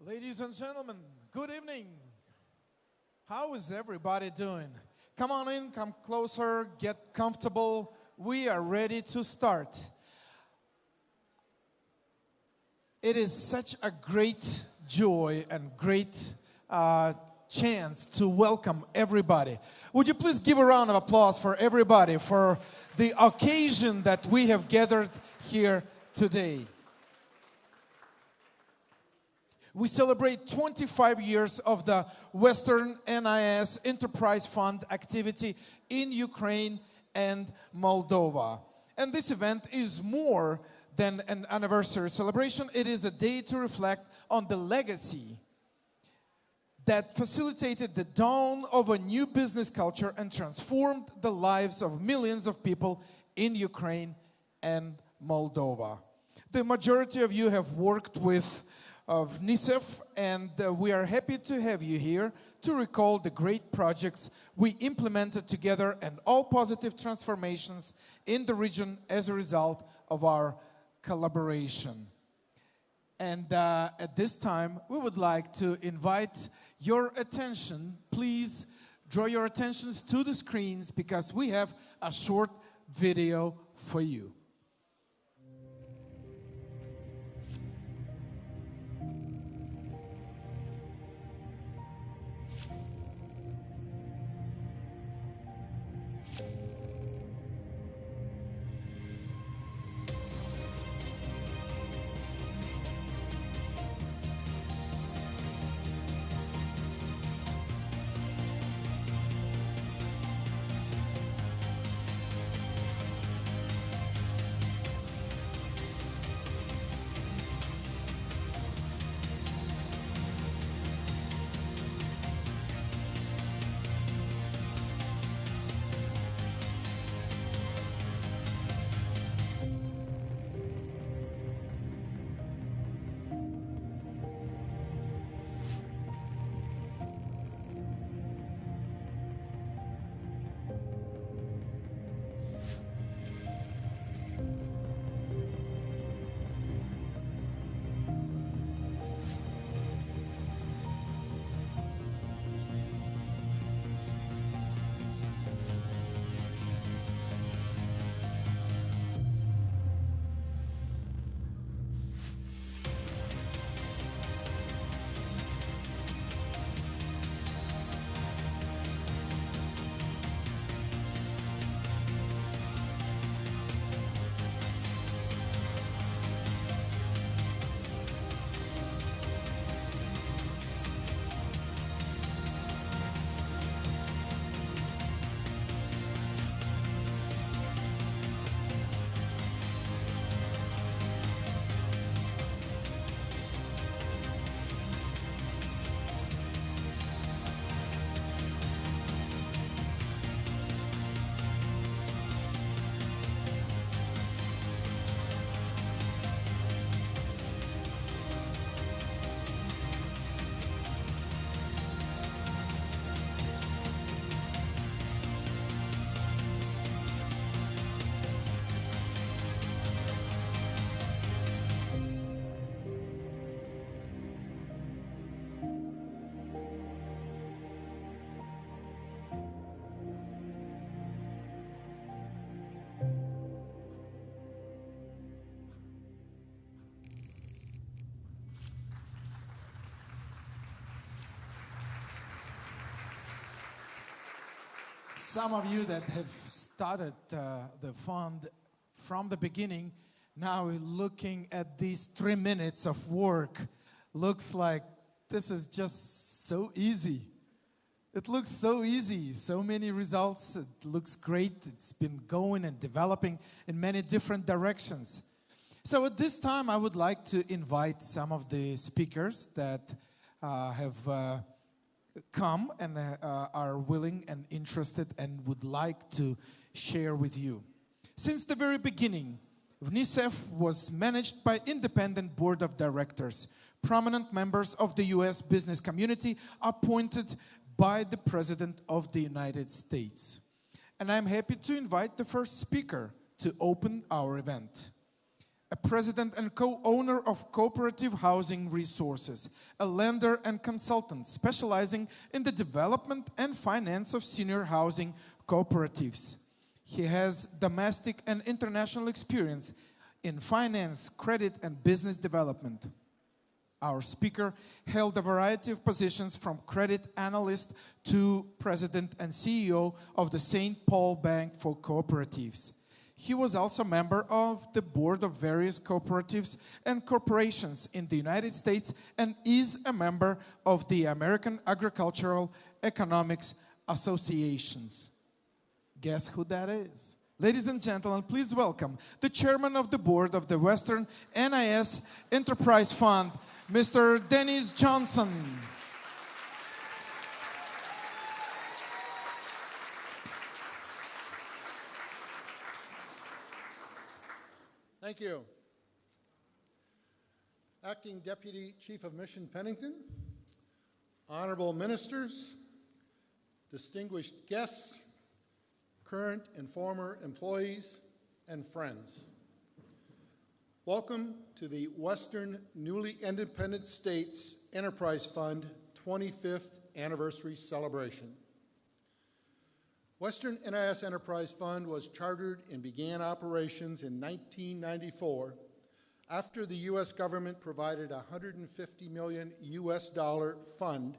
Ladies and gentlemen, good evening. How is everybody doing? Come on in, come closer, get comfortable. We are ready to start. It is such a great joy and great chance to welcome everybody. Would you please give a round of applause for everybody for the occasion that we have gathered here today. We celebrate 25 years of the Western NIS Enterprise Fund activity in Ukraine and Moldova. And this event is more than an anniversary celebration. It is a day to reflect on the legacy that facilitated the dawn of a new business culture and transformed the lives of millions of people in Ukraine and Moldova. The majority of you have worked with NICEF, and we are happy to have you here to recall the great projects we implemented together and all positive transformations in the region as a result of our collaboration. And at this time, we would like to invite your attention. Please draw your attentions to the screens because we have a short video for you. Some of you that have started the fund from the beginning, now looking at these 3 minutes of work, looks like this is just so easy. It looks so easy, so many results, it looks great. It's been going and developing in many different directions. So at this time, I would like to invite some of the speakers that have come and are willing and interested and would like to share with you. Since the very beginning, NICEF was managed by independent board of directors, prominent members of the US business community appointed by the President of the United States. And I'm happy to invite the first speaker to open our event. a president and co-owner of Cooperative Housing Resources, a lender and consultant specializing in the development and finance of senior housing cooperatives. He has domestic and international experience in finance, credit, and business development. Our speaker held a variety of positions from credit analyst to president and CEO of the St. Paul Bank for Cooperatives. He was also a member of the board of various cooperatives and corporations in the United States and is a member of the American Agricultural Economics Associations. Guess who that is? Ladies and gentlemen, please welcome the chairman of the board of the Western NIS Enterprise Fund, Mr. Dennis Johnson. Thank you. Acting Deputy Chief of Mission Pennington, honorable ministers, distinguished guests, current and former employees, and friends. Welcome to the Western Newly Independent States Enterprise Fund 25th Anniversary Celebration. Western NIS Enterprise Fund was chartered and began operations in 1994 after the U.S. government provided a $150 million fund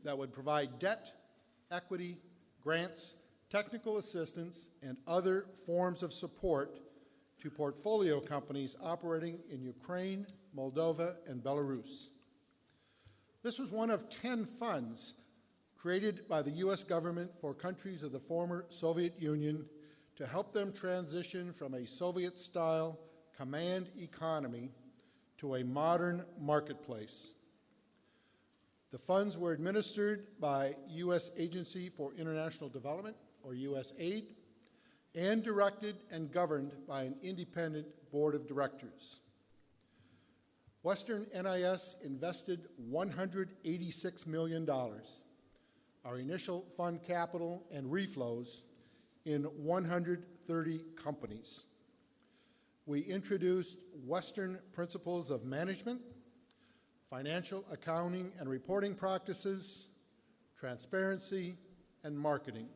that would provide debt, equity, grants, technical assistance, and other forms of support to portfolio companies operating in Ukraine, Moldova, and Belarus. This was one of 10 funds created by the U.S. government for countries of the former Soviet Union to help them transition from a Soviet-style command economy to a modern marketplace. The funds were administered by U.S. Agency for International Development, or USAID, and directed and governed by an independent board of directors. Western NIS invested $186 million, our initial fund capital and reflows, in 130 companies. We introduced Western principles of management, financial accounting and reporting practices, transparency, and marketing.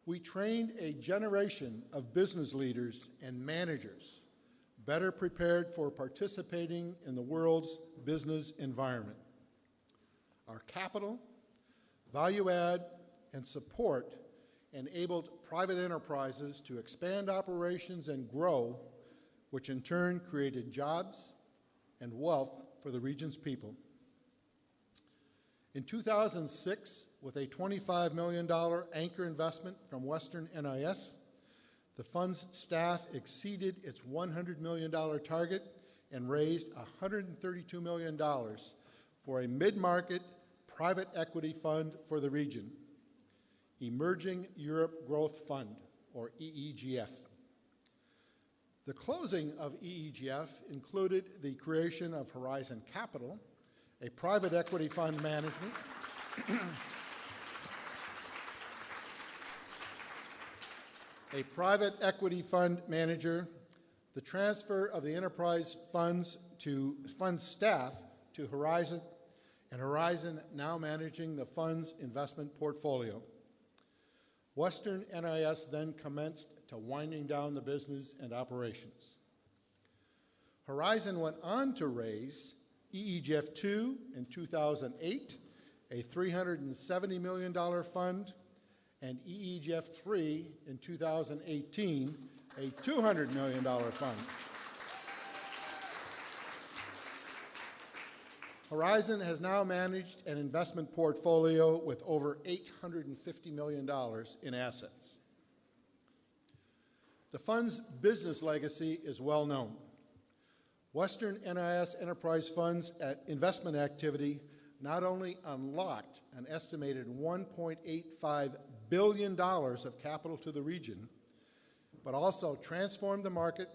We trained a generation of business leaders and managers better prepared for participating in the world's business environment. Our capital, value add, and support enabled private enterprises to expand operations and grow, which in turn created jobs and wealth for the region's people. In 2006, with a $25 million anchor investment from Western NIS, the fund's staff exceeded its $100 million target and raised $132 million for a mid-market private equity fund for the region, Emerging Europe Growth Fund, or EEGF. The closing of EEGF included the creation of Horizon Capital, a private equity fund management, a private equity fund manager, the transfer of the enterprise funds to fund staff to Horizon, and Horizon now managing the fund's investment portfolio. Western NIS then commenced to winding down the business and operations. Horizon went on to raise EEGF 2 in 2008, a $370 million fund, and EEGF 3 in 2018, a $200 million fund. Horizon has now managed an investment portfolio with over $850 million in assets. The fund's business legacy is well known. Western NIS Enterprise Fund's investment activity not only unlocked an estimated $1.85 billion of capital to the region, but also transformed the market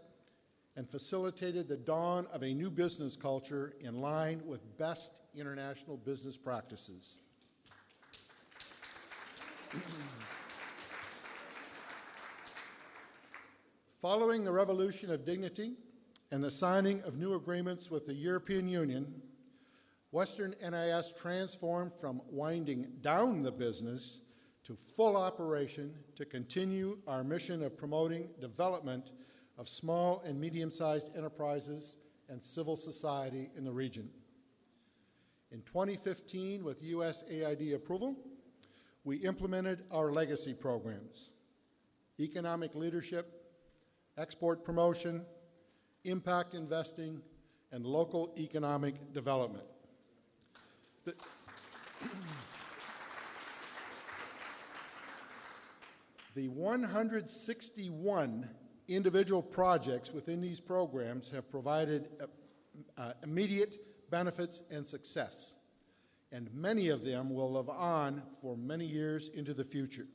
and facilitated the dawn of a new business culture in line with best international business practices. Following the Revolution of Dignity and the signing of new agreements with the European Union, Western NIS transformed from winding down the business to full operation to continue our mission of promoting development of small and medium-sized enterprises and civil society in the region. In 2015, with USAID approval, we implemented our legacy programs: economic leadership, export promotion, impact investing, and local economic development. The 161 individual projects within these programs have provided immediate benefits and success, and many of them will live on for many years into the future.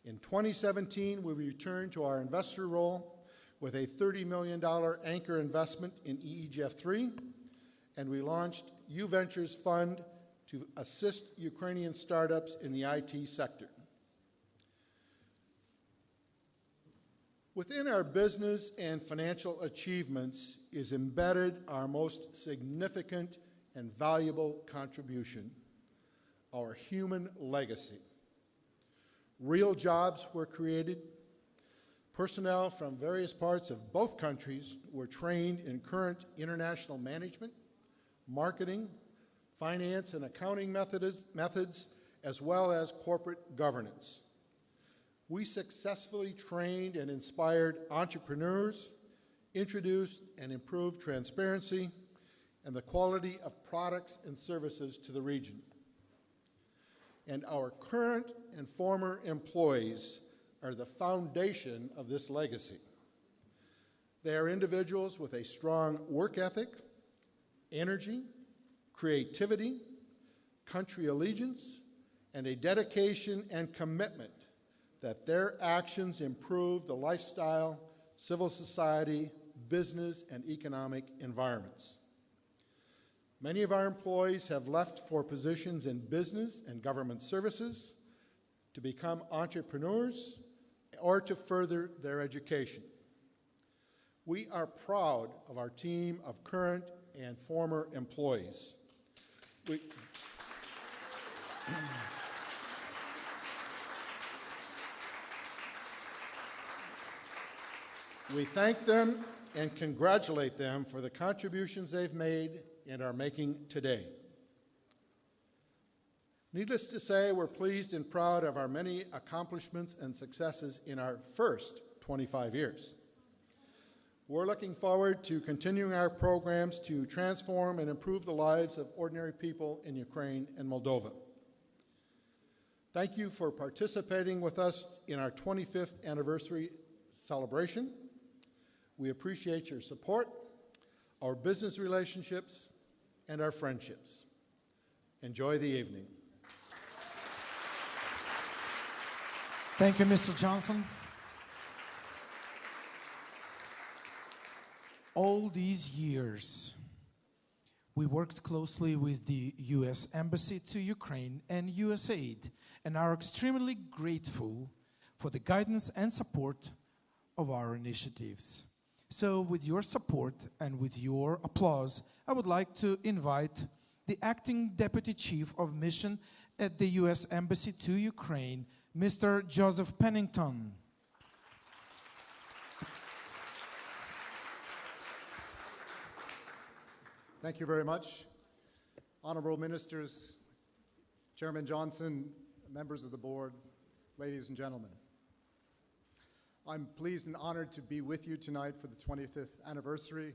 In 2017, we returned to our investor role with a $30 million anchor investment in EEGF3, and we launched U Ventures Fund to assist Ukrainian startups in the IT sector. Within our business and financial achievements is embedded our most significant and valuable contribution: our human legacy. Real jobs were created. Personnel from various parts of both countries were trained in current international management, marketing, finance and accounting methods, as well as corporate governance. We successfully trained and inspired entrepreneurs, introduced and improved transparency and the quality of products and services to the region. And our current and former employees are the foundation of this legacy. They are individuals with a strong work ethic, energy, creativity, country allegiance, and a dedication and commitment that their actions improve the lifestyle, civil society, business, and economic environments. Many of our employees have left for positions in business and government services, to become entrepreneurs, or to further their education. We are proud of our team of current and former employees. We thank them and congratulate them for the contributions they've made and are making today. Needless to say, we're pleased and proud of our many accomplishments and successes in our first 25 years. We're looking forward to continuing our programs to transform and improve the lives of ordinary people in Ukraine and Moldova. Thank you for participating with us in our 25th anniversary celebration. We appreciate your support, our business relationships, and our friendships. Enjoy the evening. Thank you, Mr. Johnson. All these years, we worked closely with the U.S. Embassy to Ukraine and USAID, and are extremely grateful for the guidance and support of our initiatives. So with your support and with your applause, I would like to invite the Acting Deputy Chief of Mission at the U.S. Embassy to Ukraine, Mr. Joseph Pennington. Thank you very much. Honorable Ministers, Chairman Johnson, members of the board, ladies and gentlemen. I'm pleased and honored to be with you tonight for the 25th anniversary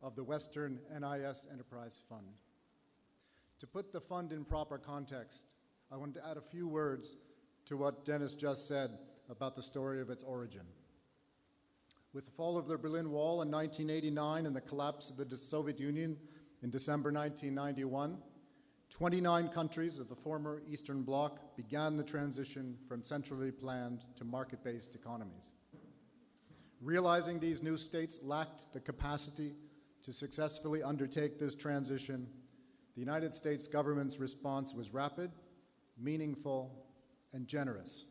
of the Western NIS Enterprise Fund. To put the fund in proper context, I want to add a few words to what Dennis just said about the story of its origin. With the fall of the Berlin Wall in 1989 and the collapse of the Soviet Union in December 1991, 29 countries of the former Eastern Bloc began the transition from centrally planned to market-based economies. Realizing these new states lacked the capacity to successfully undertake this transition, the United States government's response was rapid, meaningful, and generous.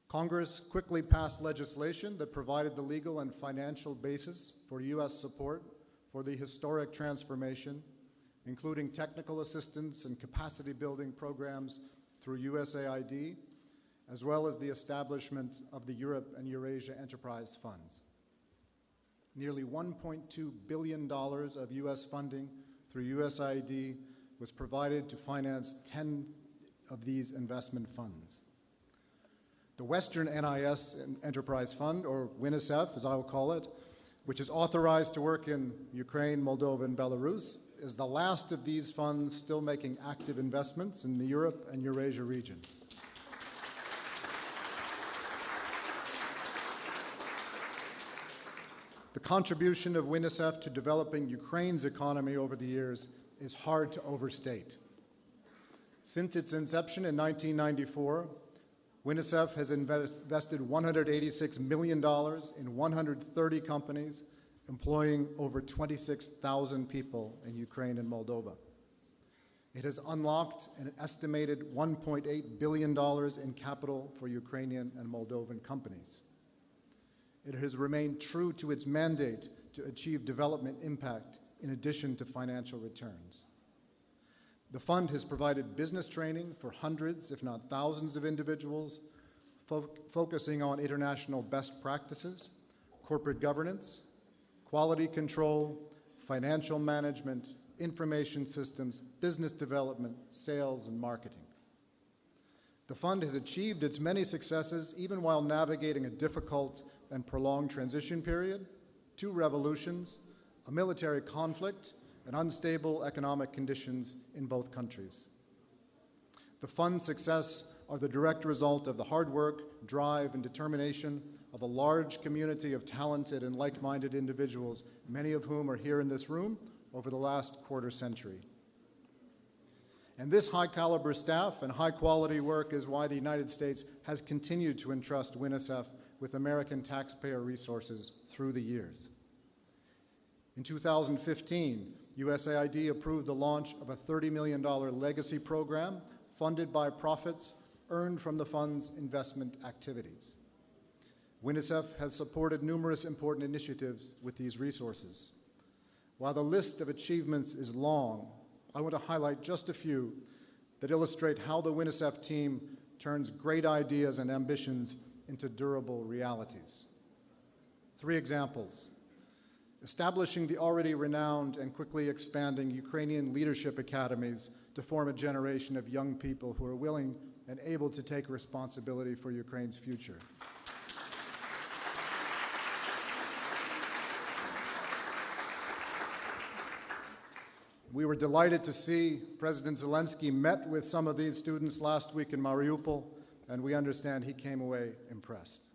Congress quickly passed legislation that provided the legal and financial basis for U.S. support for the historic transformation, including technical assistance and capacity building programs through USAID, as well as the establishment of the Europe and Eurasia Enterprise Funds. Nearly $1.2 billion of U.S. funding through USAID was provided to finance 10 of these investment funds. The Western NIS Enterprise Fund, or WINISEF as I will call it, which is authorized to work in Ukraine, Moldova, and Belarus, is the last of these funds still making active investments in the Europe and Eurasia region. The contribution of WINISEF to developing Ukraine's economy over the years is hard to overstate. Since its inception in 1994, WINISEF has invested $186 million in 130 companies, employing over 26,000 people in Ukraine and Moldova. It has unlocked an estimated $1.8 billion in capital for Ukrainian and Moldovan companies. It has remained true to its mandate to achieve development impact in addition to financial returns. The fund has provided business training for hundreds, if not thousands, of individuals, focusing on international best practices, corporate governance, quality control, financial management, information systems, business development, sales, and marketing. The fund has achieved its many successes even while navigating a difficult and prolonged transition period, 2 revolutions, a military conflict, and unstable economic conditions in both countries. The fund's success are the direct result of the hard work, drive, and determination of a large community of talented and like-minded individuals, many of whom are here in this room, over the last quarter century. And this high-caliber staff and high-quality work is why the United States has continued to entrust WINISEF with American taxpayer resources through the years. In 2015, USAID approved the launch of a $30 million legacy program funded by profits earned from the fund's investment activities. WINISEF has supported numerous important initiatives with these resources. While the list of achievements is long, I want to highlight just a few that illustrate how the WINISEF team turns great ideas and ambitions into durable realities. 3 examples. Establishing the already renowned and quickly expanding Ukrainian leadership academies to form a generation of young people who are willing and able to take responsibility for Ukraine's future. We were delighted to see President Zelensky met with some of these students last week in Mariupol, and we understand he came away impressed.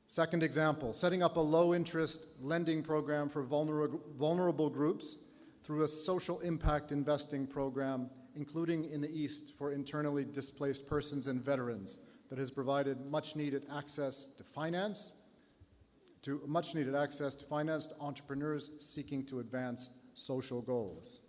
Second example, setting up a low-interest lending program for vulnerable groups through a social impact investing program, including in the East for internally displaced persons and veterans, that has provided much-needed access to finance to entrepreneurs seeking to advance social goals.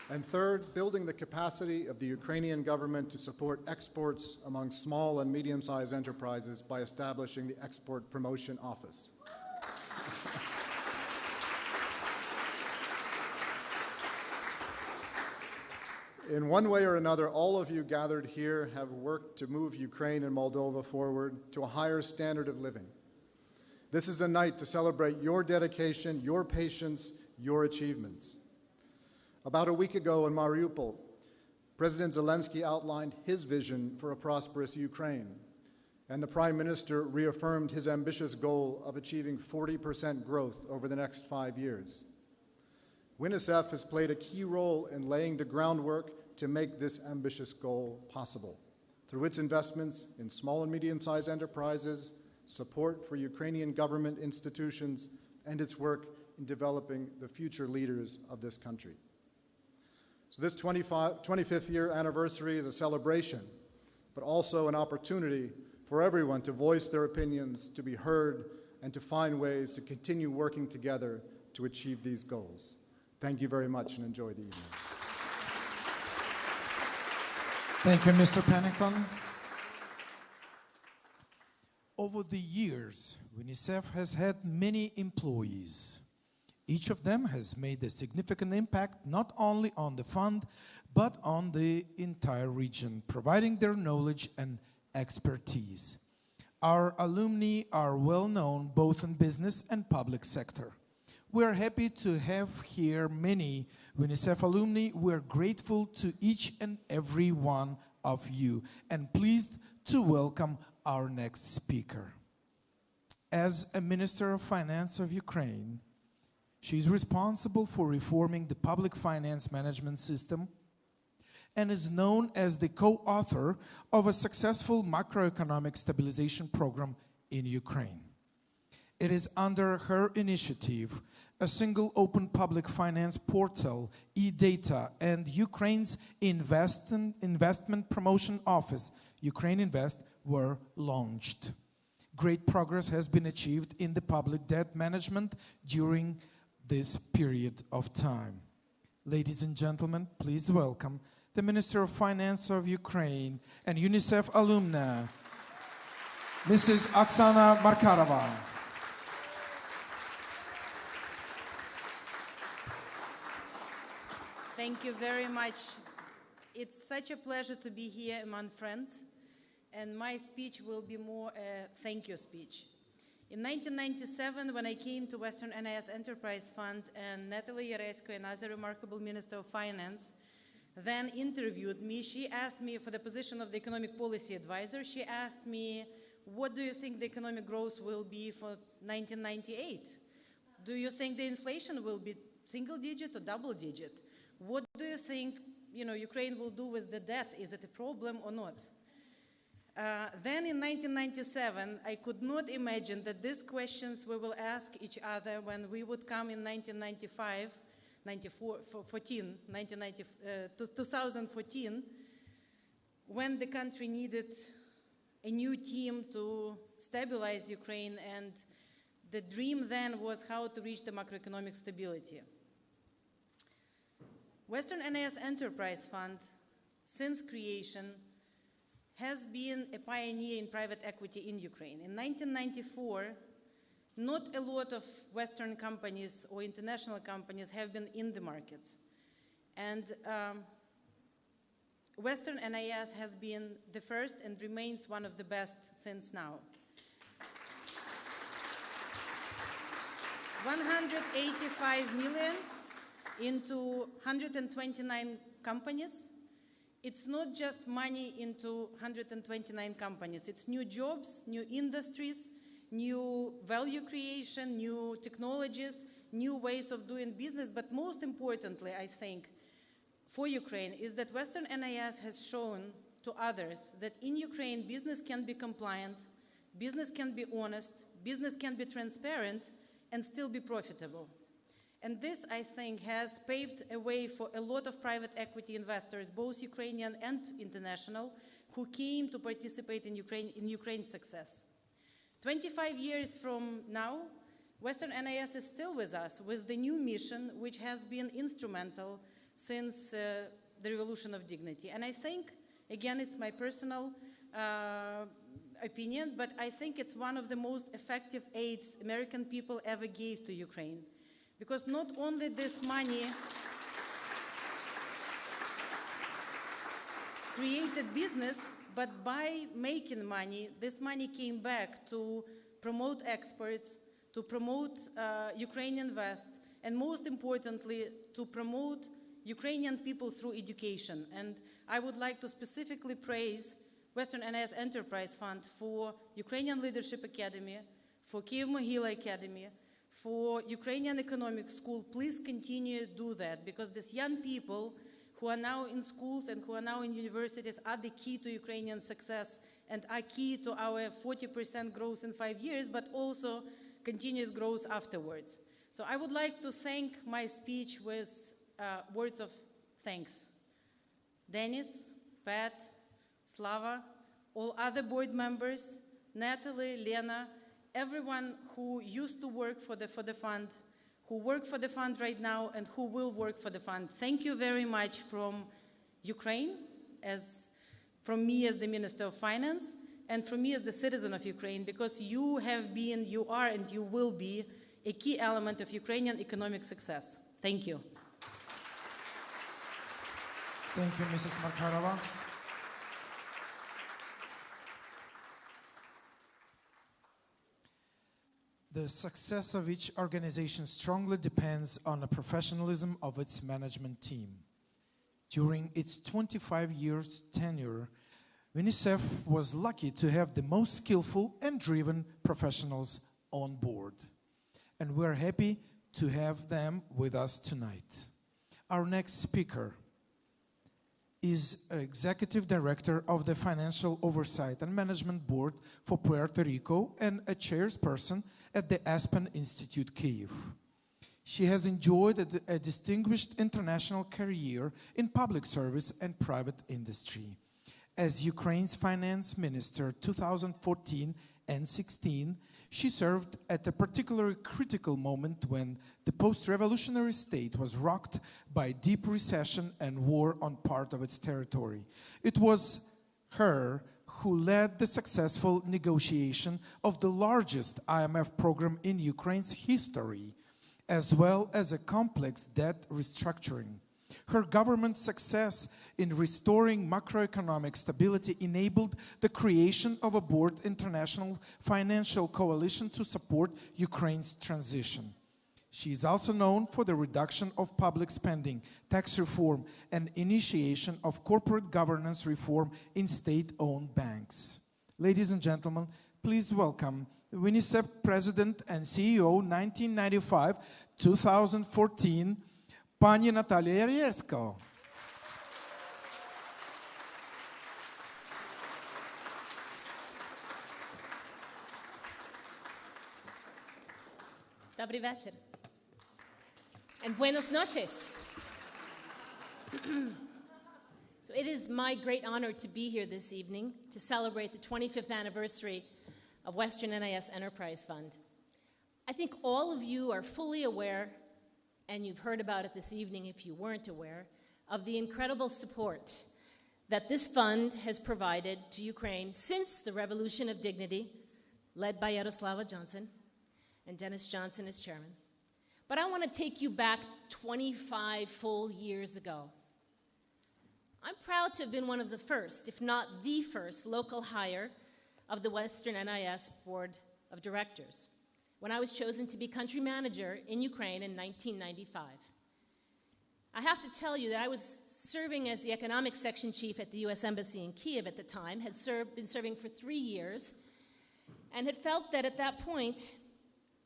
And third, building the capacity of the Ukrainian government to support exports among small and medium-sized enterprises by establishing the Export Promotion Office. In one way or another, all of you gathered here have worked to move Ukraine and Moldova forward to a higher standard of living. This is a night to celebrate your dedication, your patience, your achievements. About a week ago in Mariupol, President Zelensky outlined his vision for a prosperous Ukraine, and the Prime Minister reaffirmed his ambitious goal of achieving 40% growth over the next 5 years. WINISEF has played a key role in laying the groundwork to make this ambitious goal possible through its investments in small and medium-sized enterprises, support for Ukrainian government institutions, and its work in developing the future leaders of this country. So this 25th year anniversary is a celebration, but also an opportunity for everyone to voice their opinions, to be heard, and to find ways to continue working together to achieve these goals. Thank you very much and enjoy the evening. Thank you, Mr. Pennington. Over the years, UNICEF has had many employees. Each of them has made a significant impact not only on the fund, but on the entire region, providing their knowledge and expertise. Our alumni are well known both in business and public sector. We are happy to have here many UNICEF alumni. We are grateful to each and every one of you and pleased to welcome our next speaker. As a Minister of Finance of Ukraine, she is responsible for reforming the public finance management system and is known as the co-author of a successful macroeconomic stabilization program in Ukraine. It is under her initiative, a single open public finance portal, e-data, and Ukraine's investment promotion office, Ukraine Invest, were launched. Great progress has been achieved in the public debt management during this period of time. Ladies and gentlemen, please welcome the Minister of Finance of Ukraine and UNICEF alumna, Mrs. Oksana Markarova. Thank you very much. It's such a pleasure to be here among friends, and my speech will be more a thank you speech. In 1997, when I came to Western NIS Enterprise Fund, and Natalie Yaresko, another remarkable Minister of Finance, then interviewed me, she asked me for the position of the Economic Policy Advisor. She asked me, what do you think the economic growth will be for 1998? Do you think the inflation will be single digit or double digit? What do you think, Ukraine will do with the debt? Is it a problem or not? Then in 1997, I could not imagine that these questions we will ask each other when we would come in 2014, when the country needed a new team to stabilize Ukraine, and the dream then was how to reach the macroeconomic stability. Western NIS Enterprise Fund, since creation, has been a pioneer in private equity in Ukraine. In 1994, not a lot of Western companies or international companies have been in the markets. And Western NIS has been the first and remains one of the best since now. 185 million into 129 companies. It's not just money into 129 companies. It's new jobs, new industries, new value creation, new technologies, new ways of doing business. But most importantly, I think, for Ukraine is that Western NIS has shown to others that in Ukraine, business can be compliant, business can be honest, business can be transparent, and still be profitable. And this, I think, has paved a way for a lot of private equity investors, both Ukrainian and international, who came to participate in Ukraine's success. 25 years from now, Western NIS is still with us, with the new mission, which has been instrumental since the Revolution of Dignity. And I think, again, it's my personal opinion, but I think it's one of the most effective aids American people ever gave to Ukraine. Because not only this money created business, but by making money, this money came back to promote exports, to promote Ukrainian Invest, and most importantly, to promote Ukrainian people through education. And I would like to specifically praise Western NIS Enterprise Fund for Ukrainian Leadership Academy, for Kyiv-Mohyla Academy, for Ukrainian Economic School. Please continue to do that, because these young people who are now in schools and who are now in universities are the key to Ukrainian success and are key to our 40% growth in 5 years, but also continuous growth afterwards. So I would like to thank my speech with words of thanks. Denis, Pat, Slava, all other board members, Natalie, Lena, everyone who used to work for the fund, who work for the fund right now, and who will work for the fund. Thank you very much from Ukraine, as from me as the Minister of Finance, and from me as the citizen of Ukraine, because you have been, you are, and you will be a key element of Ukrainian economic success. Thank you. Thank you, Mrs. Markarova. The success of each organization strongly depends on the professionalism of its management team. During its 25 years tenure, UNICEF was lucky to have the most skillful and driven professionals on board. And we're happy to have them with us tonight. Our next speaker is Executive Director of the Financial Oversight and Management Board for Puerto Rico and a chairperson at the Aspen Institute, Kyiv. She has enjoyed a distinguished international career in public service and private industry. As Ukraine's finance minister 2014 and 16, she served at a particularly critical moment when the post-revolutionary state was rocked by deep recession and war on part of its territory. It was her who led the successful negotiation of the largest IMF program in Ukraine's history, as well as a complex debt restructuring. Her government's success in restoring macroeconomic stability enabled the creation of a broad international financial coalition to support Ukraine's transition. She is also known for the reduction of public spending, tax reform, and initiation of corporate governance reform in state-owned banks. Ladies and gentlemen, please welcome UNICEF President and CEO 1995-2014, Pani Natalia Yarierska. Dobry wieczór. And buenas noches. So it is my great honor to be here this evening to celebrate the 25th anniversary of Western NIS Enterprise Fund. I think all of you are fully aware, and you've heard about it this evening if you weren't aware, of the incredible support that this fund has provided to Ukraine since the Revolution of Dignity, led by Yaroslava Johnson and Dennis Johnson as chairman. But I want to take you back 25 full years ago. I'm proud to have been one of the first, if not the first, local hire of the Western NIS Board of Directors when I was chosen to be country manager in Ukraine in 1995. I have to tell you that I was serving as the economic section chief at the U.S. Embassy in Kyiv at the time, had been serving for 3 years, and had felt that at that point,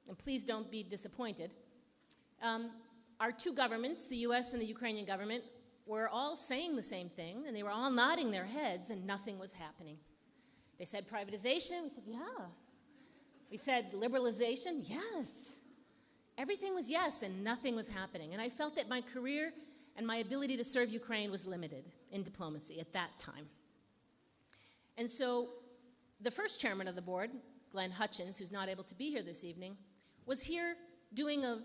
and please don't be disappointed, our two governments, the U.S. and the Ukrainian government, were all saying the same thing, and they were all nodding their heads, and nothing was happening. They said privatization. We said, yeah. We said liberalization. Yes. Everything was yes, and nothing was happening. And I felt that my career and my ability to serve Ukraine was limited in diplomacy at that time. And so the first chairman of the board, Glenn Hutchins, who's not able to be here this evening, was here doing a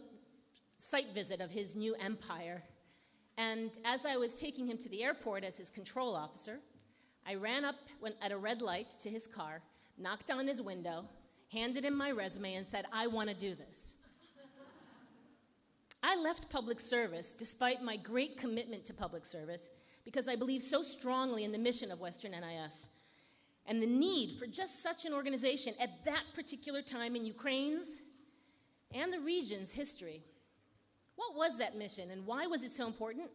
site visit of his new empire. And as I was taking him to the airport as his control officer, I ran up at a red light to his car, knocked on his window, handed him my resume, and said, I want to do this. I left public service, despite my great commitment to public service, because I believe so strongly in the mission of Western NIS and the need for just such an organization at that particular time in Ukraine's and the region's history. What was that mission, and why was it so important?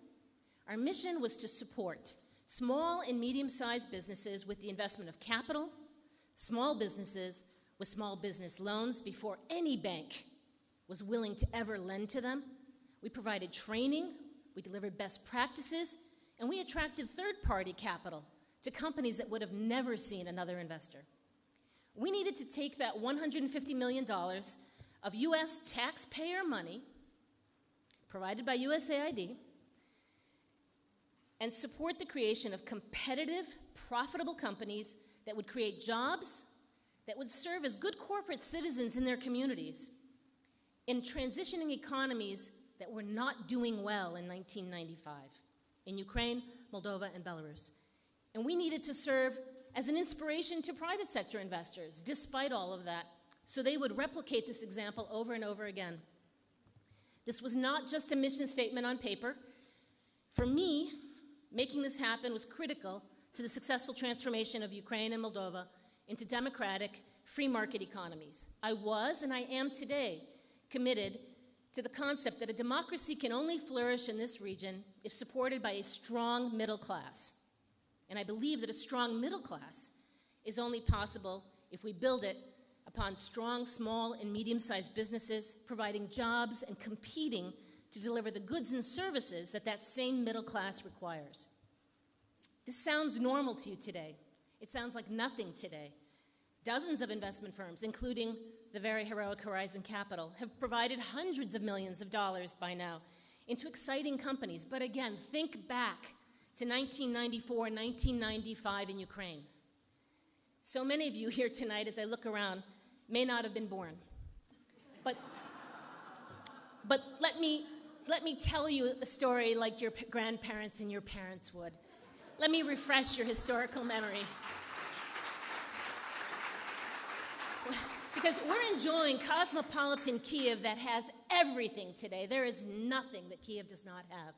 Our mission was to support small and medium-sized businesses with the investment of capital, small businesses with small business loans before any bank was willing to ever lend to them. We provided training, we delivered best practices, and we attracted third-party capital to companies that would have never seen another investor. We needed to take that $150 million of U.S. taxpayer money provided by USAID and support the creation of competitive, profitable companies that would create jobs, that would serve as good corporate citizens in their communities, in transitioning economies that were not doing well in 1995, in Ukraine, Moldova, and Belarus. And we needed to serve as an inspiration to private sector investors, despite all of that, so they would replicate this example over and over again. This was not just a mission statement on paper. For me, making this happen was critical to the successful transformation of Ukraine and Moldova into democratic, free market economies. I was, and I am today, committed to the concept that a democracy can only flourish in this region if supported by a strong middle class. And I believe that a strong middle class is only possible if we build it upon strong small and medium-sized businesses, providing jobs and competing to deliver the goods and services that that same middle class requires. This sounds normal to you today. It sounds like nothing today. Dozens of investment firms, including the very heroic Horizon Capital, have provided hundreds of millions of dollars by now into exciting companies. But again, think back to 1994, 1995 in Ukraine. So many of you here tonight, as I look around, may not have been born. But let me tell you a story like your grandparents and your parents would. Let me refresh your historical memory. Because we're enjoying cosmopolitan Kiev that has everything today. There is nothing that Kiev does not have.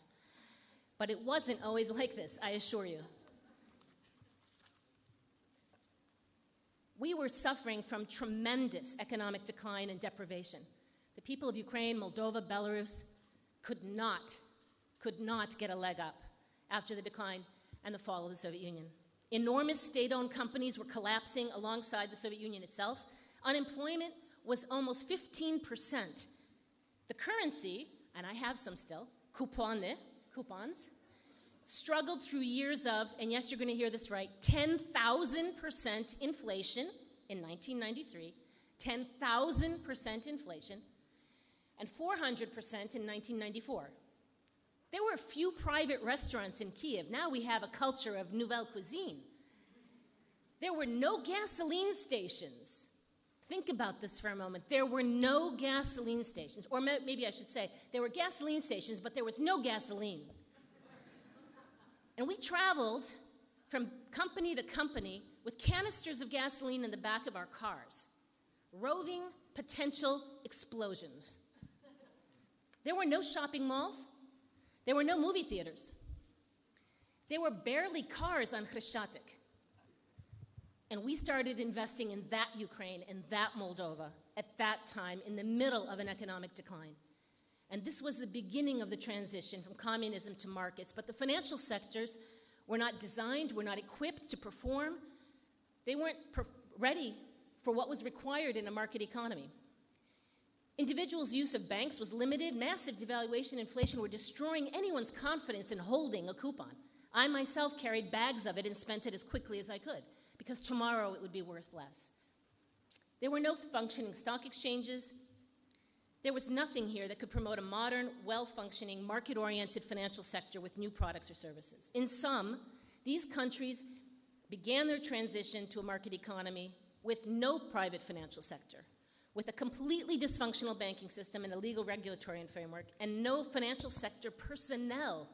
But it wasn't always like this, I assure you. We were suffering from tremendous economic decline and deprivation. The people of Ukraine, Moldova, Belarus could not get a leg up after the decline and the fall of the Soviet Union. Enormous state-owned companies were collapsing alongside the Soviet Union itself. Unemployment was almost 15%. The currency, and I have some still, coupons, struggled through years of, and yes, you're going to hear this right, 10,000% inflation in 1993, 10,000% inflation, and 400% in 1994. There were few private restaurants in Kiev. Now we have a culture of nouvelle cuisine. There were no gasoline stations. Think about this for a moment. There were no gasoline stations. Or maybe I should say, there were gasoline stations, but there was no gasoline. And we traveled from company to company with canisters of gasoline in the back of our cars, roving potential explosions. There were no shopping malls. There were no movie theaters. There were barely cars on Khreshchatyk. And we started investing in that Ukraine and that Moldova at that time in the middle of an economic decline. And this was the beginning of the transition from communism to markets. But the financial sectors were not designed, were not equipped to perform. They weren't ready for what was required in a market economy. Individuals' use of banks was limited. Massive devaluation and inflation were destroying anyone's confidence in holding a coupon. I myself carried bags of it and spent it as quickly as I could, because tomorrow it would be worth less. There were no functioning stock exchanges. There was nothing here that could promote a modern, well-functioning, market-oriented financial sector with new products or services. In sum, these countries began their transition to a market economy with no private financial sector, with a completely dysfunctional banking system and a legal regulatory framework, and no financial sector personnel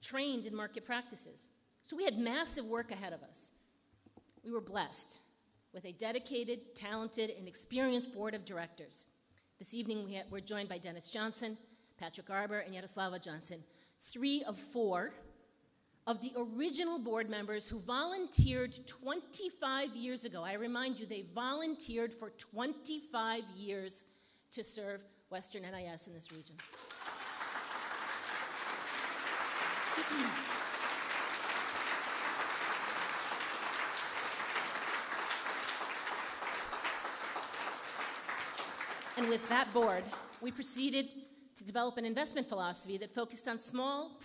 trained in market practices. So we had massive work ahead of us. We were blessed with a dedicated, talented, and experienced board of directors. This evening we're joined by Dennis Johnson, Patrick Arbour, and Yaroslava Johnson, 3 of 4 of the original board members who volunteered 25 years ago. I remind you, they volunteered for 25 years to serve Western NIS in this region. And with that board, we proceeded to develop an investment philosophy that focused on small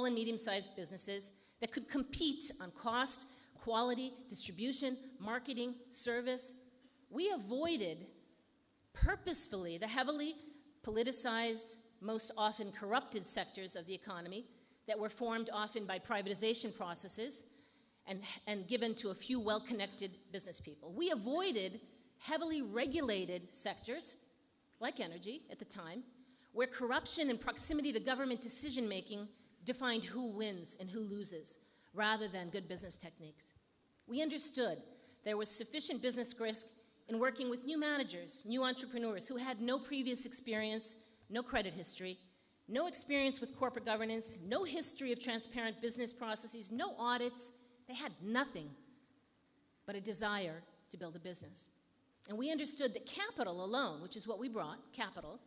and medium-sized businesses that could compete on cost, quality, distribution, marketing, service. We avoided purposefully the heavily politicized, most often corrupted sectors of the economy that were formed often by privatization processes and given to a few well-connected business people. We avoided heavily regulated sectors, like energy at the time, where corruption and proximity to government decision-making defined who wins and who loses, rather than good business techniques. We understood there was sufficient business risk in working with new managers, new entrepreneurs who had no previous experience, no credit history, no experience with corporate governance, no history of transparent business processes, no audits. They had nothing but a desire to build a business. And we understood that capital alone, which is what we brought, capital,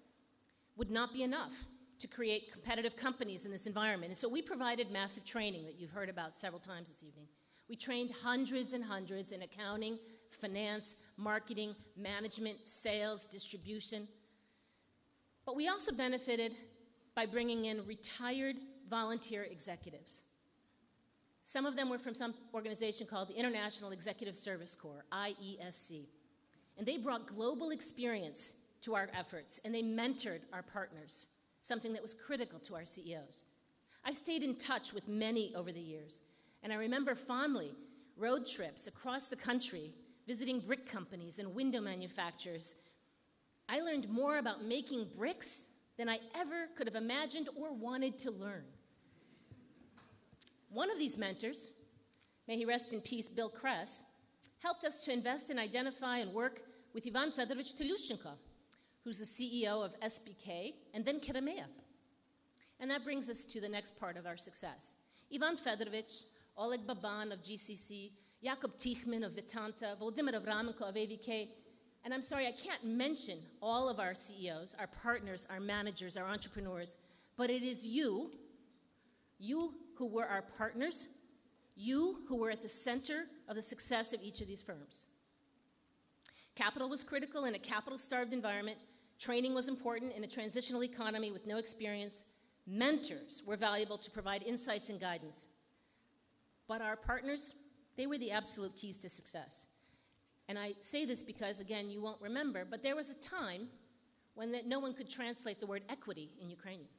would not be enough to create competitive companies in this environment. And so we provided massive training that you've heard about several times this evening. We trained hundreds and hundreds in accounting, finance, marketing, management, sales, distribution. But we also benefited by bringing in retired volunteer executives. Some of them were from some organization called the International Executive Service Corps, IESC. And they brought global experience to our efforts, and they mentored our partners, something that was critical to our CEOs. I've stayed in touch with many over the years, and I remember fondly road trips across the country, visiting brick companies and window manufacturers. I learned more about making bricks than I ever could have imagined or wanted to learn. One of these mentors, may he rest in peace, Bill Kress, helped us to invest and identify and work with Ivan Fedorovich Telющenko, who's the CEO of SBK and then Keramea. And that brings us to the next part of our success. Ivan Fedorovich, Oleg Baban of GCC, Jakub Tichman of Vitanta, Volodymyr Avramenko of AVK, and I'm sorry, I can't mention all of our CEOs, our partners, our managers, our entrepreneurs, but it is you who were our partners, you who were at the center of the success of each of these firms. Capital was critical in a capital-starved environment. Training was important in a transitional economy with no experience. Mentors were valuable to provide insights and guidance. But our partners, they were the absolute keys to success. And I say this because, again, you won't remember, but there was a time when no one could translate the word equity in Ukrainian.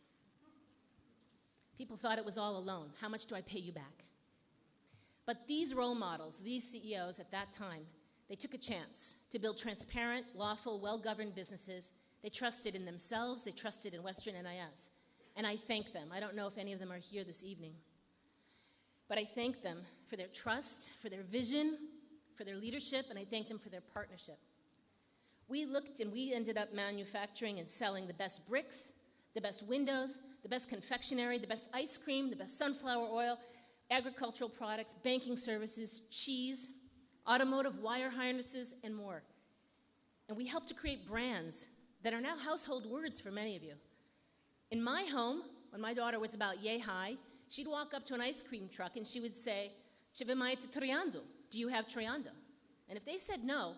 People thought it was all a loan. How much do I pay you back? But these role models, these CEOs at that time, they took a chance to build transparent, lawful, well-governed businesses. They trusted in themselves. They trusted in Western NIS. And I thank them. I don't know if any of them are here this evening. But I thank them for their trust, for their vision, for their leadership, and I thank them for their partnership. We looked and we ended up manufacturing and selling the best bricks, the best windows, the best confectionery, the best ice cream, the best sunflower oil, agricultural products, banking services, cheese, automotive wire harnesses, and more. And we helped to create brands that are now household words for many of you. In my home, when my daughter was about yay high, she'd walk up to an ice cream truck and she would say, "Чи ви маєте троянду? Do you have Trianda?" And if they said no,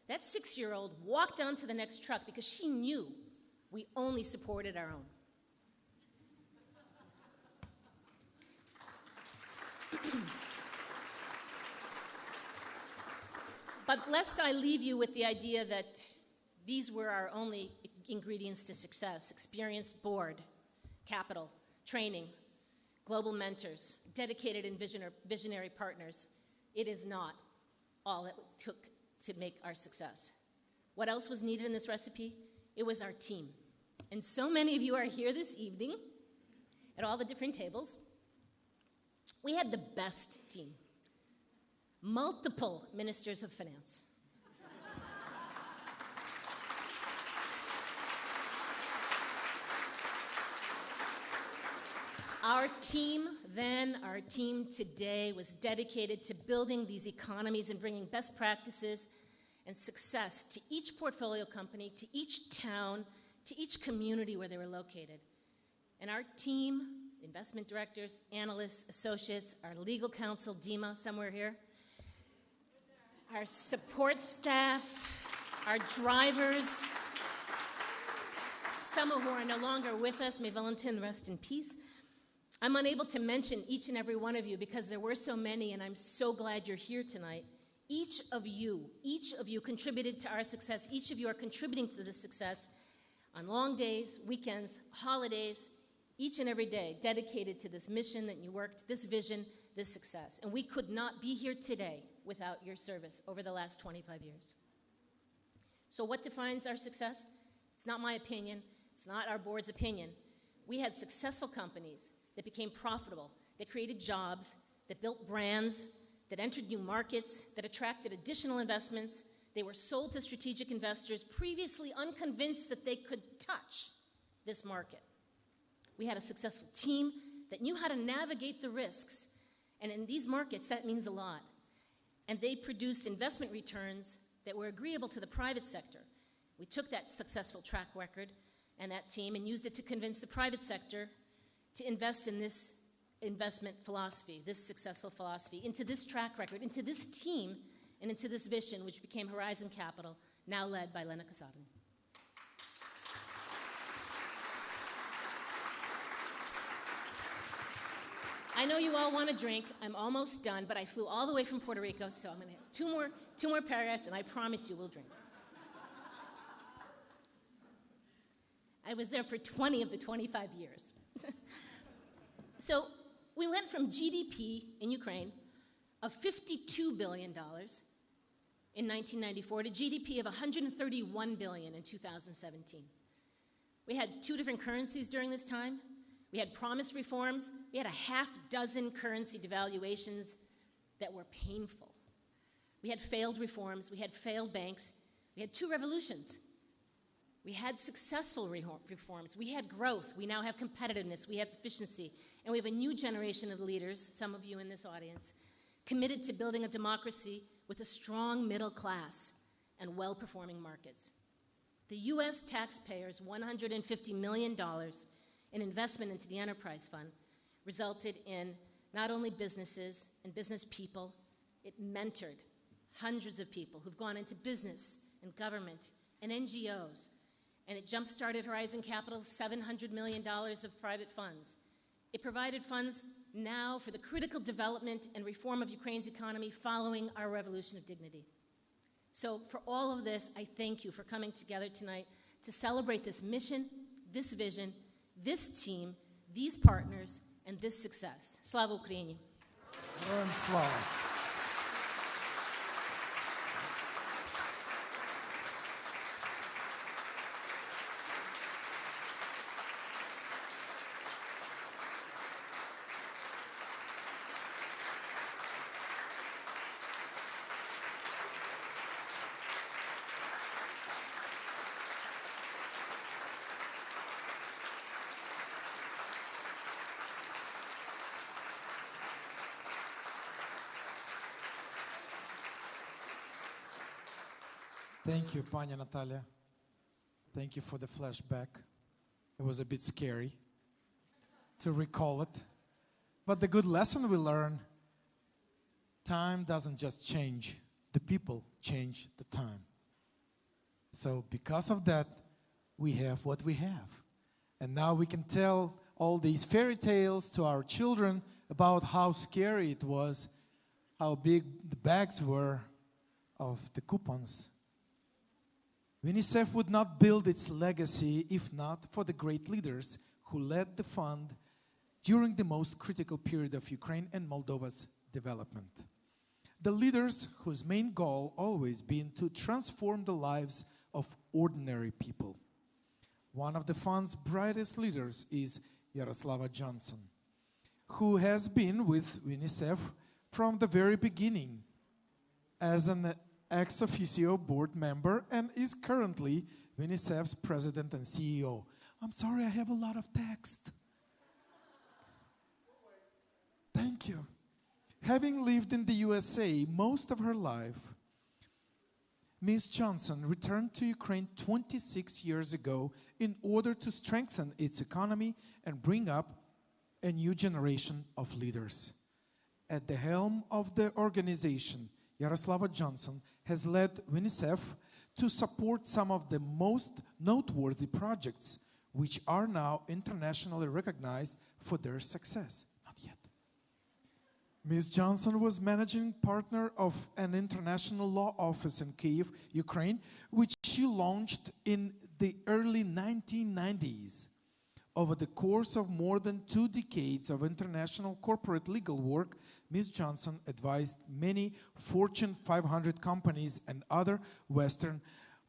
that 6-year-old walked on to the next truck because she knew we only supported our own. But lest I leave you with the idea that these were our only ingredients to success: experienced board, capital, training, global mentors, dedicated and visionary partners. It is not all it took to make our success. What else was needed in this recipe? It was our team. And so many of you are here this evening at all the different tables. We had the best team. Multiple ministers of finance. Our team then, our team today, was dedicated to building these economies and bringing best practices and success to each portfolio company, to each town, to each community where they were located. And our team, investment directors, analysts, associates, our legal counsel, Dima, somewhere here, our support staff, our drivers, some who are no longer with us, may Valentin rest in peace. I'm unable to mention each and every one of you because there were so many, and I'm so glad you're here tonight. Each of you contributed to our success. Each of you are contributing to this success on long days, weekends, holidays, each and every day, dedicated to this mission that you worked, this vision, this success. And we could not be here today without your service over the last 25 years. So what defines our success? It's not my opinion. It's not our board's opinion. We had successful companies that became profitable, that created jobs, that built brands, that entered new markets, that attracted additional investments. They were sold to strategic investors previously unconvinced that they could touch this market. We had a successful team that knew how to navigate the risks. And in these markets, that means a lot. And they produced investment returns that were agreeable to the private sector. We took that successful track record and that team and used it to convince the private sector to invest in this investment philosophy, this successful philosophy, into this track record, into this team, and into this vision, which became Horizon Capital, now led by Lena Kasarinen. I know you all want a drink. I'm almost done, but I flew all the way from Puerto Rico, so I'm going to have two more paragraphs, and I promise you we'll drink. I was there for 20 of the 25 years. So we went from GDP in Ukraine of $52 billion in 1994 to GDP of $131 billion in 2017. We had 2 different currencies during this time. We had promised reforms. We had a half dozen currency devaluations that were painful. We had failed reforms. We had failed banks. We had 2 revolutions. We had successful reforms. We had growth. We now have competitiveness. We have efficiency. And we have a new generation of leaders, some of you in this audience, committed to building a democracy with a strong middle class and well-performing markets. The U.S. taxpayers' $150 million in investment into the enterprise fund resulted in not only businesses and business people, it mentored hundreds of people who've gone into business and government and NGOs. And it jump-started Horizon Capital's $700 million of private funds. It provided funds now for the critical development and reform of Ukraine's economy following our revolution of dignity. So for all of this, I thank you for coming together tonight to celebrate this mission, this vision, this team, these partners, and this success. Slava Ukraini. Героям слава. Thank you, Pania Natalia. Thank you for the flashback. It was a bit scary to recall it. But the good lesson we learn, time doesn't just change. The people change the time. So because of that, we have what we have. And now we can tell all these fairy tales to our children about how scary it was, how big the bags were of the coupons. UNICEF would not build its legacy if not for the great leaders who led the fund during the most critical period of Ukraine and Moldova's development. The leaders whose main goal always been to transform the lives of ordinary people. One of the fund's brightest leaders is Yaroslava Johnson, who has been with UNICEF from the very beginning as an ex officio board member and is currently UNICEF's president and CEO. I'm sorry, I have a lot of text. Thank you. Having lived in the USA most of her life, Ms. Johnson returned to Ukraine 26 years ago in order to strengthen its economy and bring up a new generation of leaders. At the helm of the organization, Yaroslava Johnson has led UNICEF to support some of the most noteworthy projects, which are now internationally recognized for their success. Not yet. Ms. Johnson was managing partner of an international law office in Kyiv, Ukraine, which she launched in the early 1990s. Over the course of more than 2 decades of international corporate legal work, Ms. Johnson advised many Fortune 500 companies and other Western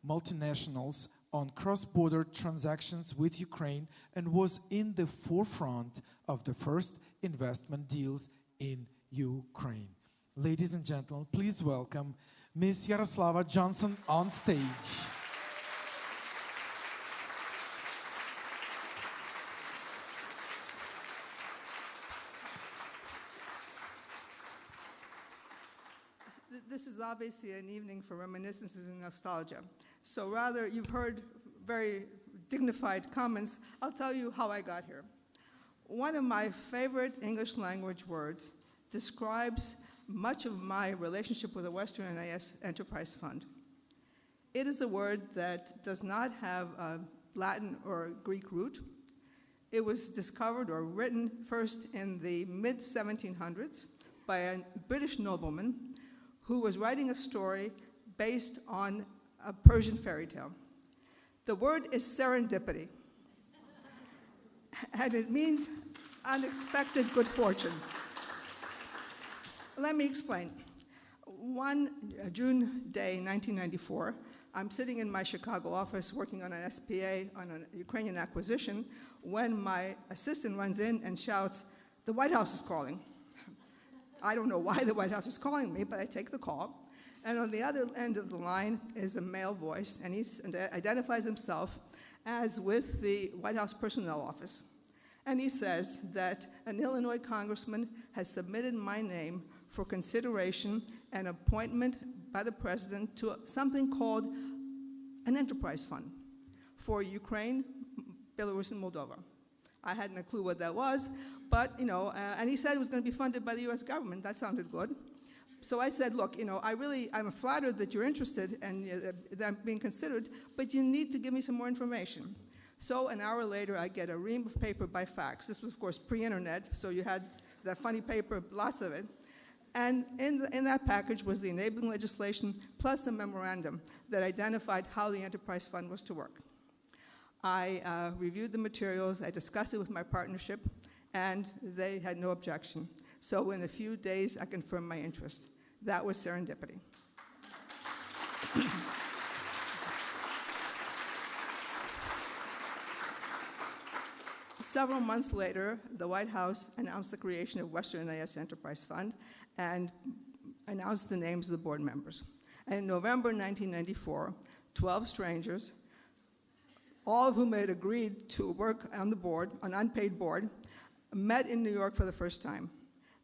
multinationals on cross-border transactions with Ukraine and was in the forefront of the first investment deals in Ukraine. Ladies and gentlemen, please welcome Ms. Yaroslava Johnson on stage. This is obviously an evening for reminiscences and nostalgia. So rather, you've heard very dignified comments. I'll tell you how I got here. One of my favorite English language words describes much of my relationship with the Western NIS Enterprise Fund. It is a word that does not have a Latin or Greek root. It was discovered or written first in the mid-1700s by a British nobleman who was writing a story based on a Persian fairy tale. The word is serendipity, and it means unexpected good fortune. Let me explain. One June day, 1994, I'm sitting in my Chicago office working on an SPA on a Ukrainian acquisition when my assistant runs in and shouts, "The White House is calling." I don't know why the White House is calling me, but I take the call. And on the other end of the line is a male voice, and he identifies himself as with the White House Personnel Office. And he says that an Illinois congressman has submitted my name for consideration and appointment by the president to something called an enterprise fund for Ukraine, Belarus, and Moldova. I hadn't a clue what that was, but, and he said it was going to be funded by the US government. That sounded good. So I said, look, I'm flattered that you're interested and that I'm being considered, but you need to give me some more information. So an hour later, I get a ream of paper by fax. This was, of course, pre-internet, so you had that funny paper, lots of it. And in that package was the enabling legislation plus a memorandum that identified how the enterprise fund was to work. I reviewed the materials, I discussed it with my partnership, and they had no objection. So in a few days, I confirmed my interest. That was serendipity. Several months later, the White House announced the creation of Western NIS Enterprise Fund and announced the names of the board members. And in November 1994, 12 strangers, all of whom had agreed to work on the board, an unpaid board, met in New York for the first time.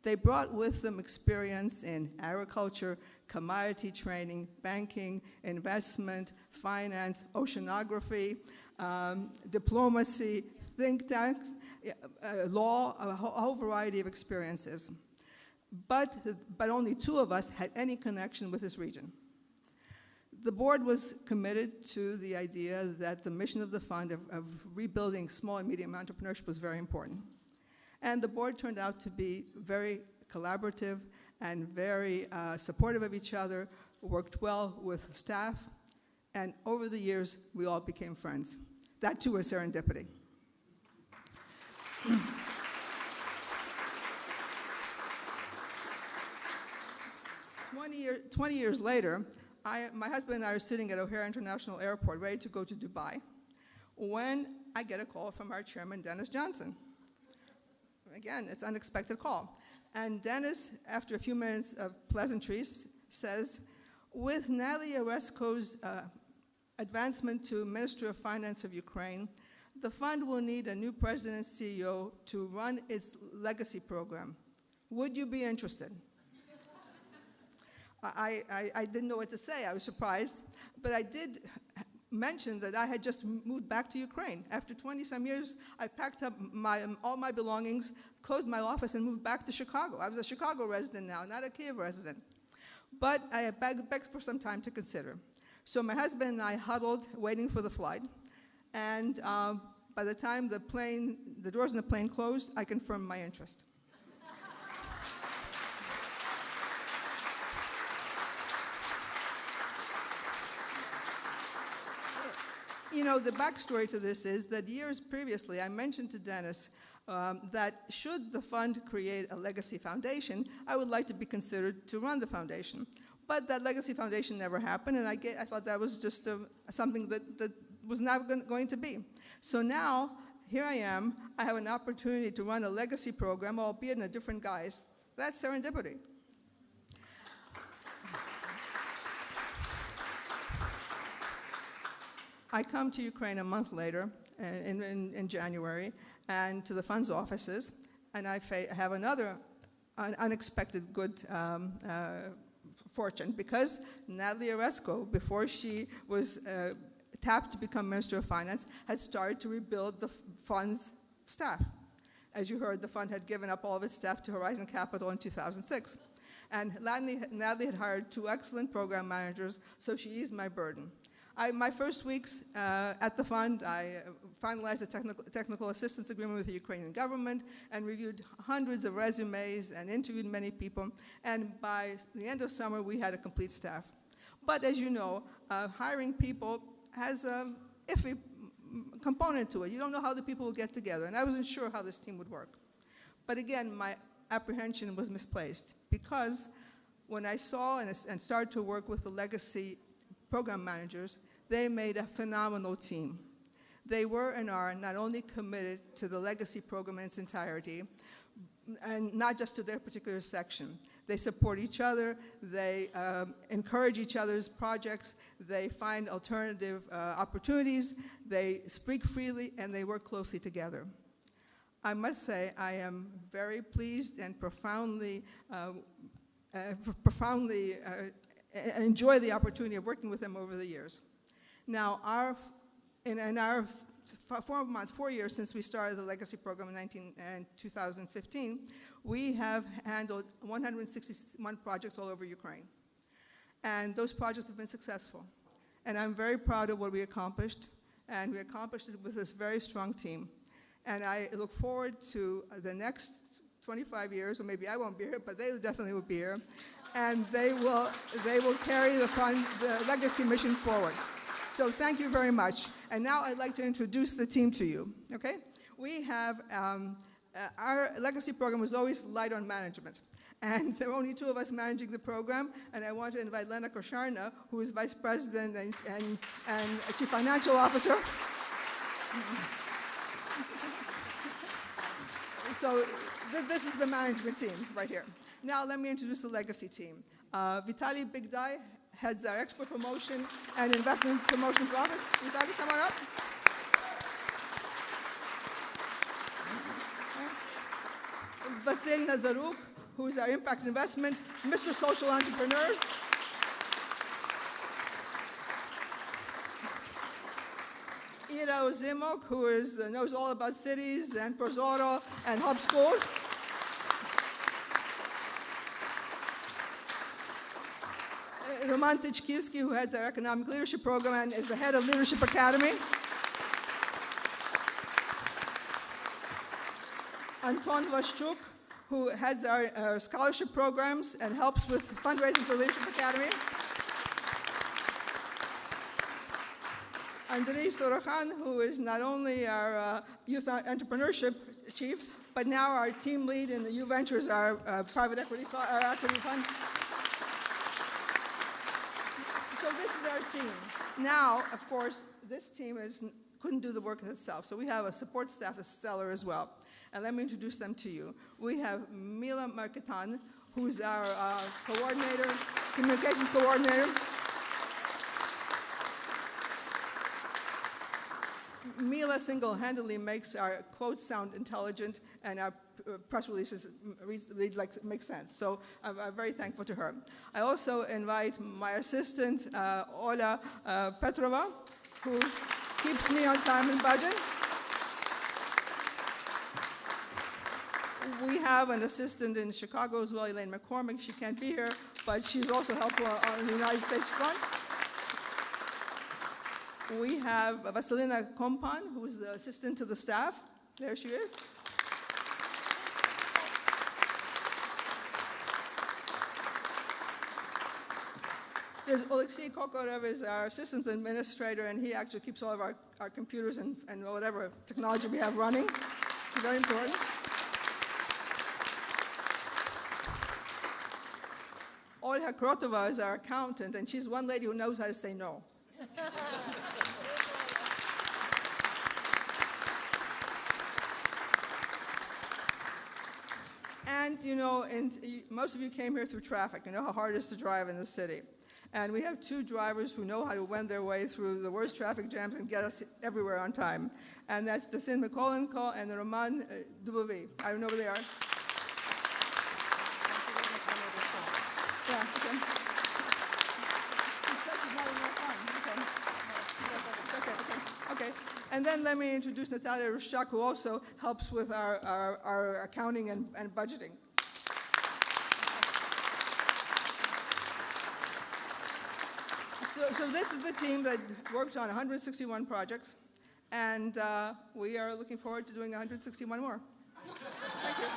They brought with them experience in agriculture, commodity training, banking, investment, finance, oceanography, diplomacy, think tank, law, a whole variety of experiences. But only 2 of us had any connection with this region. The board was committed to the idea that the mission of the fund of rebuilding small and medium entrepreneurship was very important. And the board turned out to be very collaborative and very supportive of each other, worked well with staff, and over the years, we all became friends. That too is serendipity. 20 years later, my husband and I are sitting at O'Hare International Airport ready to go to Dubai when I get a call from our chairman, Dennis Johnson. Again, it's an unexpected call. And Dennis, after a few minutes of pleasantries, says, with Natalie Oresko's advancement to Minister of Finance of Ukraine, the fund will need a new president and CEO to run its legacy program. Would you be interested? I didn't know what to say. I was surprised. But I did mention that I had just moved back to Ukraine. After 20-some years, I packed up all my belongings, closed my office, and moved back to Chicago. I was a Chicago resident now, not a Kiev resident. But I begged for some time to consider. So my husband and I huddled, waiting for the flight. And by the time the doors in the plane closed, I confirmed my interest. The backstory to this is that years previously, I mentioned to Dennis that should the fund create a legacy foundation, I would like to be considered to run the foundation. But that legacy foundation never happened, and I thought that was just something that was not going to be. So now, here I am. I have an opportunity to run a legacy program, albeit in a different guise, That's serendipity. I come to Ukraine a month later, in January, and to the fund's offices, and I have another unexpected good fortune, because Natalie Oresko, before she was tapped to become Minister of Finance, had started to rebuild the fund's staff. As you heard, the fund had given up all of its staff to Horizon Capital in 2006. And Natalie had hired 2 excellent program managers, so she eased my burden. My first weeks at the fund, I finalized a technical assistance agreement with the Ukrainian government and reviewed hundreds of resumes and interviewed many people. And by the end of summer, we had a complete staff. But as you know, hiring people has an iffy component to it. You don't know how the people will get together. And I wasn't sure how this team would work. But again, my apprehension was misplaced, because when I saw and started to work with the legacy program managers, they made a phenomenal team. They were and are not only committed to the legacy program in its entirety, and not just to their particular section. They support each other, they encourage each other's projects, they find alternative opportunities, they speak freely, and they work closely together. I must say I am very pleased and profoundly enjoy the opportunity of working with them over the years. Now, in our 4 years since we started the legacy program in 2015, we have handled 161 projects all over Ukraine. And those projects have been successful. And I'm very proud of what we accomplished, and we accomplished it with this very strong team. And I look forward to the next 25 years, or maybe I won't be here, but they definitely will be here, and they will carry the legacy mission forward. So thank you very much. And now I'd like to introduce the team to you, okay? We have, our legacy program was always light on management. And there are only 2 of us managing the program, and I want to invite Lena Kosharna, who is Vice President and Chief Financial Officer. So this is the management team right here. Now let me introduce the legacy team. Vitaly Bigdai heads our export promotion and investment promotions office. Vitaly, come on up. Vasil Nazaruk, who's our impact investment, Mr. Social Entrepreneurs. Ira Ozimok, who knows all about cities and Prozoro and hub schools. Roman Tichkivsky, who heads our economic leadership program and is the head of Leadership Academy. Anton Vashchuk, who heads our scholarship programs and helps with fundraising for Leadership Academy. Andrei Sorokhan, who is not only our youth entrepreneurship chief, but now our team lead in the U Ventures, our private equity fund. So this is our team. Now, of course, this team couldn't do the work itself, so we have a support staff that's stellar as well. And let me introduce them to you. We have Mila Marketan, who's our coordinator, communications coordinator. Mila single-handedly makes our quotes sound intelligent and our press releases read like make sense. So I'm very thankful to her. I also invite my assistant, Ola Petrova, who keeps me on time and budget. We have an assistant in Chicago as well, Elaine McCormick. She can't be here, but she's also helpful on the United States front. We have Vasilina Kompan, who's the assistant to the staff. There she is. There's Oleksiy Kokorev, is our assistant administrator, and he actually keeps all of our computers and whatever technology we have running. Very important. Olha Krotova is our accountant, and she's one lady who knows how to say no. And event, most of you came here through traffic. You know how hard it is to drive in the city. And we have two drivers who know how to wend their way through the worst traffic jams and get us everywhere on time. And that's the Sin McCollenco and the Roman Dubovi. I don't know where they are. Yeah, okay. Okay. And then let me introduce Natalia Rushchak, who also helps with our accounting and budgeting. So this is the team that worked on 161 projects, and we are looking forward to doing 161 more. Thank you.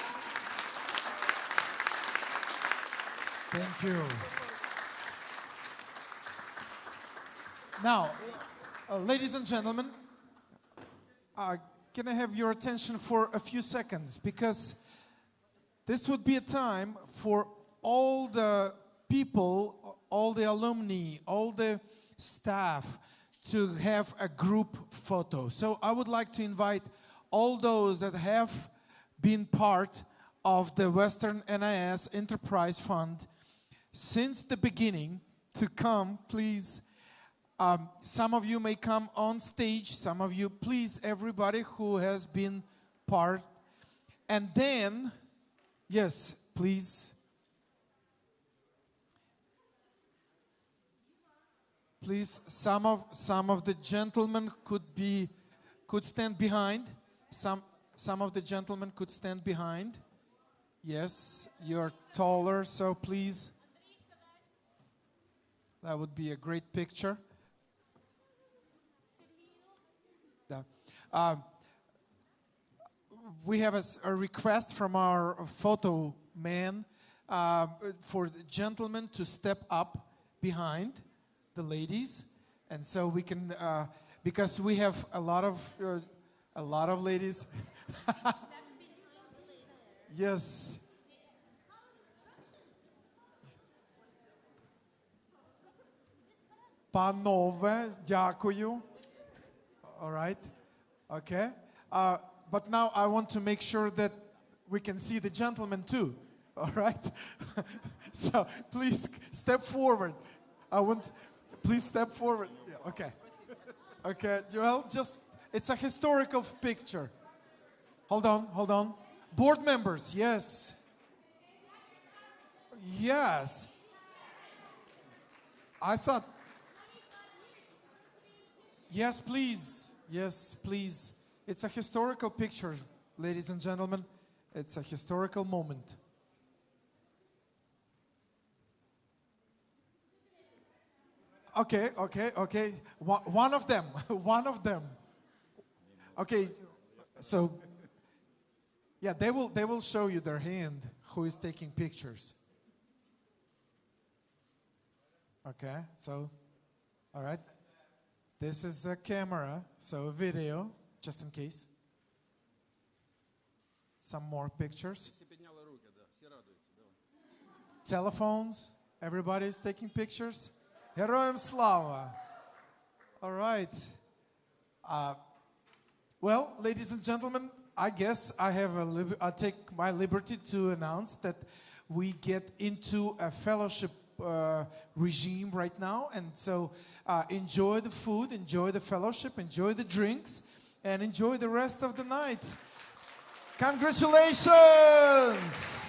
Thank you. Now, ladies and gentlemen, can I have your attention for a few seconds? Because this would be a time for all the people, all the alumni, all the staff to have a group photo. So I would like to invite all those that have been part of the Western NIS Enterprise Fund since the beginning to come, please. Some of you may come on stage. Some of you, please, everybody who has been part. And then, yes, please. Please, some of the gentlemen could stand behind. Some of the gentlemen could stand behind. Yes, you're taller, so please. That would be a great picture. We have a request from our photo man for the gentlemen to step up behind the ladies, and so we can because we have a lot of ladies. Yes. Панове, дякую. All right. Okay. But now I want to make sure that we can see the gentleman too. All right. So please step forward. Please step forward. Yeah, okay. Okay. Well, it's a historical picture. Hold on. Board members, yes. Yes. I thought. Yes, please. Yes, please. It's a historical picture, ladies and gentlemen. It's a historical moment. Okay. One of them. Okay, so yeah, they will show you their hand who is taking pictures. Okay, so all right. This is a camera, so a video, just in case. Some more pictures. Telephones, everybody's taking pictures. Heroям слава. All right. Well, ladies and gentlemen, I guess I'll take my liberty to announce that we get into a fellowship regime right now, and so enjoy the food, enjoy the fellowship, enjoy the drinks, and enjoy the rest of the night. Congratulations!